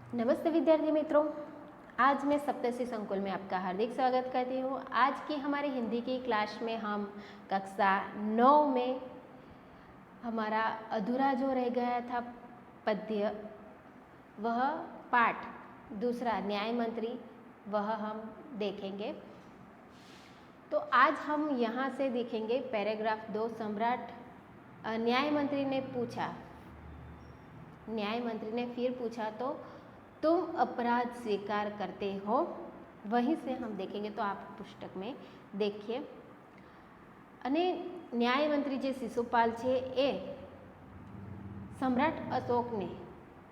नमस्ते विद्यार्थी मित्रों, आज मैं सप्तऋषि संकुल में आपका हार्दिक स्वागत करती हूँ। आज की हमारी हिंदी की क्लास में हम कक्षा 9 में हमारा अधूरा जो रह गया था पद्य, वह पाठ दूसरा न्याय मंत्री, वह हम देखेंगे। तो आज हम यहाँ से देखेंगे पैराग्राफ 2। सम्राट न्याय मंत्री ने पूछा, न्याय मंत्री ने फिर पूछा तो तुम अपराध स्वीकार करते हो, वहीं से हम देखेंगे। तो आप पुस्तक में देखिए। અને ન્યાયમંત્રી જે શિશુપાલ છે એ સમ્રાટ અશોકને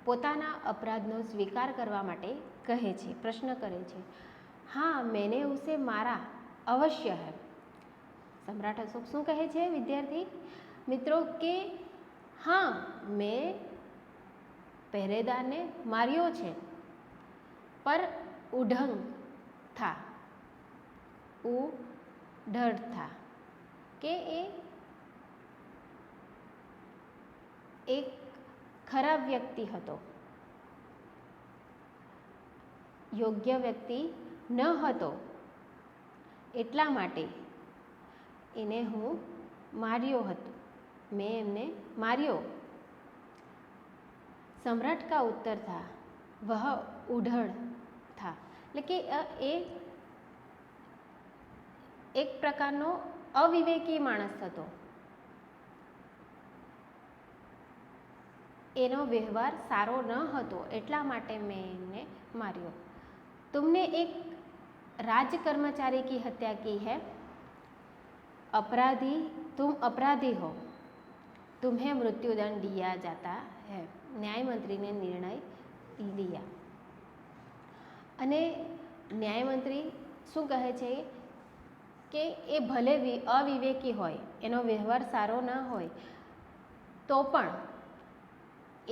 પોતાના અપરાધનો સ્વીકાર કરવા માટે કહે છે, પ્રશ્ન કરે છે। हाँ, मैंने उसे मारा, अवश्य है। सम्राट अशोक શું કહે છે વિદ્યાર્થી મિત્રો કે हाँ, मैं પહેરેદારને માર્યો છે, पर उढ़ंग था, उढ़ था કે એ એક ખરાબ વ્યક્તિ હતો, યોગ્ય વ્યક્તિ ન હતો, એટલા માટે એને હું માર્યો હતો, મેં એમને માર્યો। सम्राट का उत्तर था, वह उढ़ड़ था, એટલે કે એ એક પ્રકારનો અવિવેકી માણસ હતો, એનો વ્યવહાર સારો ન હતો, એટલા માટે મેં એમને માર્યો। तुमने एक राज कर्मचारी की हत्या की है, अपराधी तुम अपराधी हो, तुम्हें मृत्युदंड दिया जाता है। ન્યાયમંત્રીને નિર્ણય लिया। અને ન્યાયમંત્રી શું કહે છે કે એ ભલે અવિવેકી હોય, એનો વ્યવહાર સારો ન હોય, તો પણ એ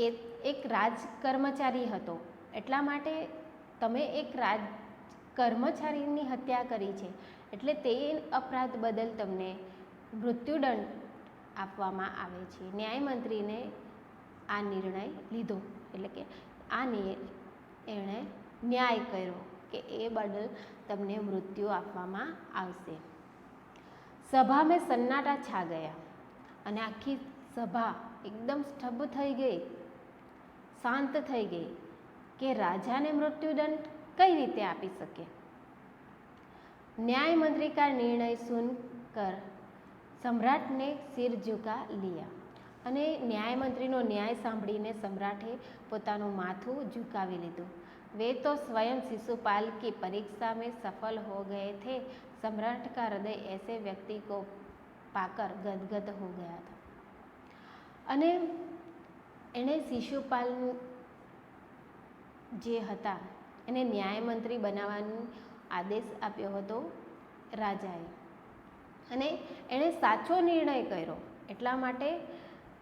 એક રાજ કર્મચારી હતો, એટલા માટે તમે એક રાજ કર્મચારીની હત્યા કરી છે, એટલે તે અપરાધ બદલ તમને મૃત્યુદંડ આપવામાં આવે છે। ન્યાયમંત્રીને આ નિર્ણય લીધો, એટલે કે આ એણે ન્યાય કર્યો કે એ બદલ તમને મૃત્યુ આપવામાં આવશે। સભા મેં સન્નાટા છા ગયા, અને આખી સભા એકદમ સ્તબ્ધ થઈ ગઈ, શાંત થઈ ગઈ કે રાજાને મૃત્યુદંડ કઈ રીતે આપી શકે। न्याय मंत्री का निर्णय सुनकर सम्राट ने सिर झुका लिया। અને ન્યાયમંત્રીનો ન્યાય સાંભળીને સમ્રાટે પોતાનું માથું ઝુકાવી લીધું। वे तो स्वयं शिशुपाल की परीक्षा में सफल हो गए थे। सम्राट का हृदय ऐसे व्यक्ति को पाकर गदगद हो गया था। અને એણે શિશુપાલ જે હતા એને ન્યાયમંત્રી બનાવવાનો આદેશ આપ્યો હતો રાજાએ, અને એણે સાચો નિર્ણય કર્યો, એટલા માટે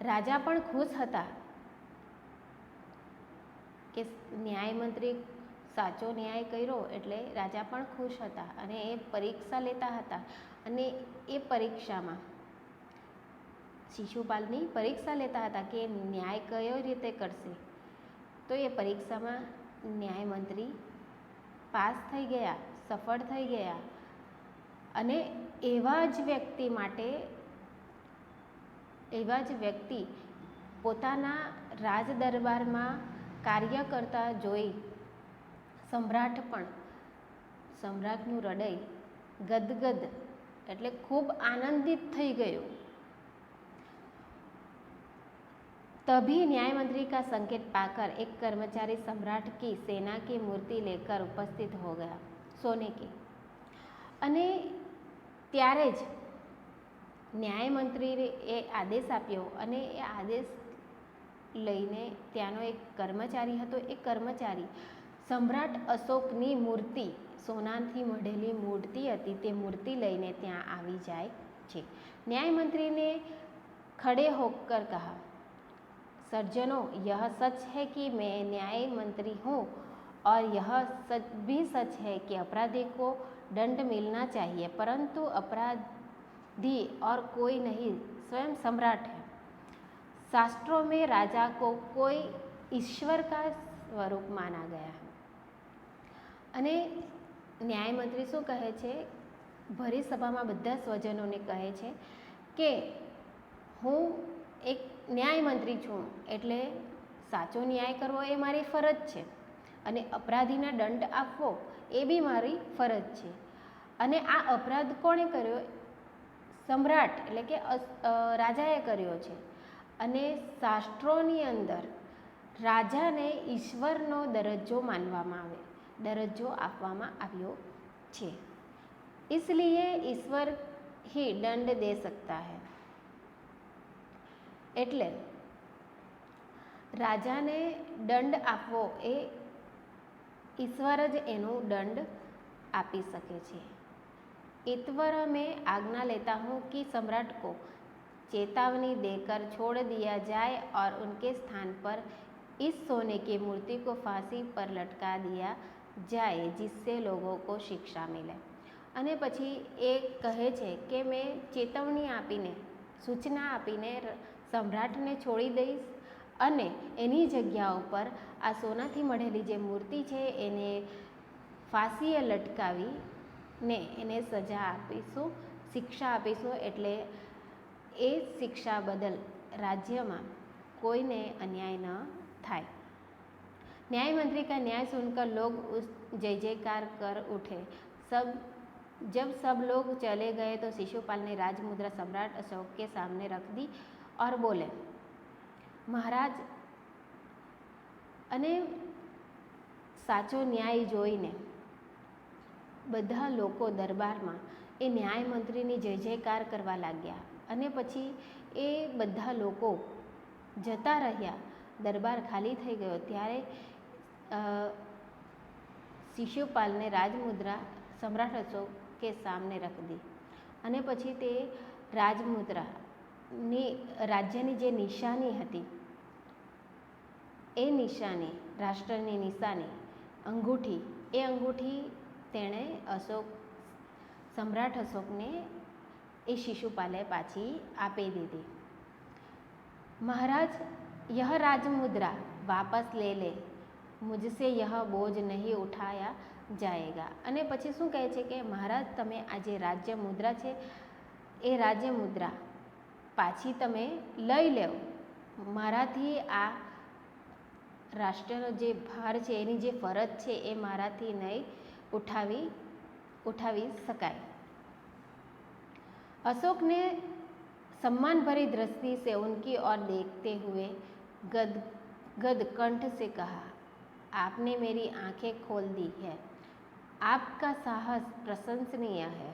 રાજા પણ ખુશ હતા કે ન્યાયમંત્રી સાચો ન્યાય કર્યો, એટલે રાજા પણ ખુશ હતા, અને એ પરીક્ષા લેતા હતા, અને એ પરીક્ષામાં શિશુપાલની પરીક્ષા લેતા હતા કે ન્યાય કયો રીતે કરશે। તો એ પરીક્ષામાં ન્યાયમંત્રી પાસ થઈ ગયા, સફળ થઈ ગયા, અને એવા જ વ્યક્તિ માટે એવા જ વ્યક્તિ પોતાના રાજ દરબારમાં કાર્ય કરતા જોઈ સમ્રાટનું હૃદય ગદગદ એટલે ખૂબ આનંદિત થઈ ગયું। तभी न्याय मंत्री का संकेत पाकर एक कर्मचारी सम्राट की सेना की मूर्ति लेकर उपस्थित हो गया, सोने की। અને ત્યારે જ ન્યાયમંત્રીએ આદેશ આપ્યો, અને એ આદેશ લઈને ત્યાંનો એક કર્મચારી હતો, એ કર્મચારી સમ્રાટ અશોકની મૂર્તિ, સોનાથી મઢેલી મૂર્તિ હતી, તે મૂર્તિ લઈને ત્યાં આવી જાય છે। न्यायमंत्री ने खड़े होकर कहा, सज्जनों, यह सच है कि मैं न्याय मंत्री हूँ, और यह सच भी सच है कि अपराधी को दंड मिलना चाहिए, परंतु अपराधी और कोई नहीं, स्वयं सम्राट है। शास्त्रों में राजा को कोई ईश्वर का સ્વરૂપ માના ગયા. અને ન્યાયમંત્રી શું કહે છે, ભરી સભામાં બધા સ્વજનોને કહે છે કે હું એક ન્યાયમંત્રી છું, એટલે સાચો ન્યાય કરવો એ મારી ફરજ છે અને અપરાધીને દંડ આપવો એ બી મારી ફરજ છે. અને આ અપરાધ કોણે કર્યો? સમ્રાટ એટલે કે રાજાએ કર્યો છે. અને શાસ્ત્રોની અંદર રાજાને ઈશ્વરનો દરજ્જો માનવામાં આવે, દરજ્જો આપવામાં આવ્યો છે. इसलिए ईश्वर ही दंड दे सकता है. એટલે રાજાને દંડ આપવો એ ઈશ્વર જ એનો દંડ આપી શકે છે. ईश्वर में आज्ञा लेता हूँ कि सम्राट को चेतावनी देकर छोड़ दिया जाए और उनके स्थान पर इस सोने की मूर्ति को फांसी पर लटका दिया जाए जिससे लोगों को शिक्षा मिले. અને પછી એ કહે છે કે મેં ચેતવણી આપીને, સૂચના આપીને સમ્રાટને છોડી દઈશ અને એની જગ્યા ઉપર આ સોનાથી મળેલી જે મૂર્તિ છે એને ફાંસીએ લટકાવીને એને સજા આપીશું, શિક્ષા આપીશું. એટલે એ શિક્ષા બદલ રાજ્યમાં કોઈને અન્યાય ન થાય. न्यायमंत्री का न्याय सुनकर लोग उस जय जयकार कर उठे. जब सब लोग चले गए तो शिशुपाल ने राजमुद्रा सम्राट अशोक के सामने रख दी और बोले, महाराज. અને સાચો ન્યાય જોઈને બધા લોકો દરબારમાં એ ન્યાયમંત્રીની જય જયકાર કરવા લાગ્યા. અને પછી એ બધા લોકો જતા રહ્યા, દરબાર ખાલી થઈ ગયો. ત્યારે शिशुपाल ने राजमुद्रा सम्राट अशोक के सामने रख दी. અને પછી તે રાજમુદ્રાની રાજ્યની જે નિશાની હતી એ નિશાની, રાષ્ટ્રની નિશાની અંગૂઠી, એ અંગૂઠી તેણે सम्राट अशोकने એ શિશુપાલે પાછી આપી દીધી. महाराज, यह राजमुद्रा वापस ले ले, मुझसे यह बोझ नहीं उठाया जाएगा. અને પછી શું કહે છે કે મહારાજ, તમે આ જે રાજ્ય મુદ્રા છે એ રાજ્ય મુદ્રા પાછી તમે લઈ લેવ. મારાથી આ રાષ્ટ્રનો જે ભાર છે, એની જે ફરજ છે એ મારાથી નહીં ઉઠાવી શકાય. अशोक ने सम्मान भरी दृष्टि से उनकी ओर देखते हुए गद कंठ से कहा, आपने मेरी आंखें खोल दी है. आपका साहस प्रशंसनीय है.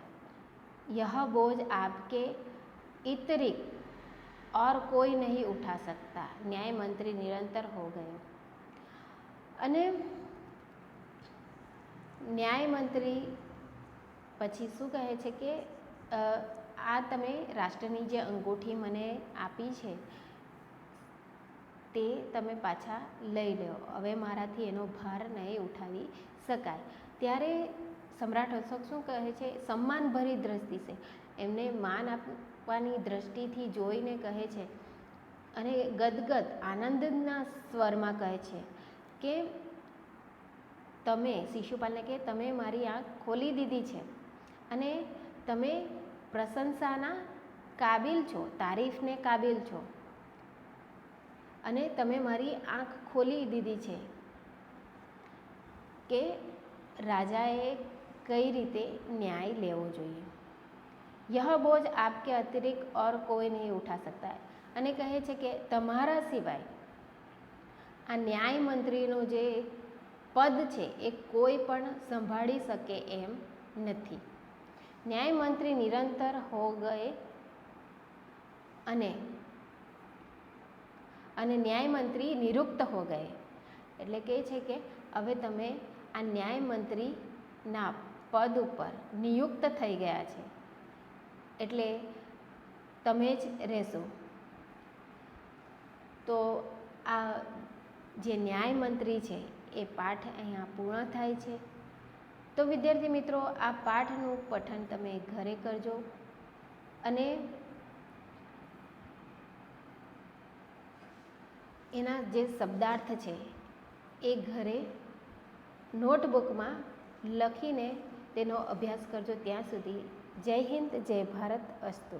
यह बोझ आपके अतिरिक्त और कोई नहीं उठा सकता. न्याय मंत्री निरंतर हो गए. અને ન્યાયમંત્રી પછી શું કહે છે કે આ તમે રાષ્ટ્રની જે અંગૂઠી મને આપી છે તે તમે પાછા લઈ લો, હવે મારાથી એનો ભાર નહીં ઉઠાવી શકાય. ત્યારે સમ્રાટ અશોક શું કહે છે? સન્માનભરી દ્રષ્ટિ છે, એમને માન આપવાની દ્રષ્ટિથી જોઈને કહે છે અને ગદગદ આનંદના સ્વરમાં કહે છે કે તમે, શિશુપાલને કે તમે મારી આંખ ખોલી દીધી છે અને તમે પ્રશંસાના કાબિલ છો, તારીફને કાબિલ છો અને તમે મારી આંખ ખોલી દીધી છે કે રાજાએ કઈ રીતે ન્યાય લેવો જોઈએ. यह बोझ आपके अतिरिक्त और कोई नहीं उठा सकता है. અને કહે છે કે તમારા સિવાય આ ન્યાય મંત્રીનું જે પદ છે એ કોઈ પણ સંભાળી શકે એમ નથી. न्याय मंत्री निरंतर हो गए અને ન્યાય મંત્રી નિરુક્ત હો ગયે. એટલે કહે છે કે હવે તમે આ ન્યાય મંત્રીના પદ ઉપર નિયુક્ત થઈ ગયા છે, એટલે તમે જ રહેશો. તો આ જે ન્યાય મંત્રી છે એ પાઠ અહીંયા પૂર્ણ થાય છે. તો વિદ્યાર્થી મિત્રો, આ પાઠનું પઠન તમે ઘરે કરજો અને એના જે શબ્દાર્થ છે એ ઘરે નોટબુકમાં લખીને તેનો અભ્યાસ કરજો. ત્યાં સુધી જય હિન્દ, જય ભારત, અસ્તુ.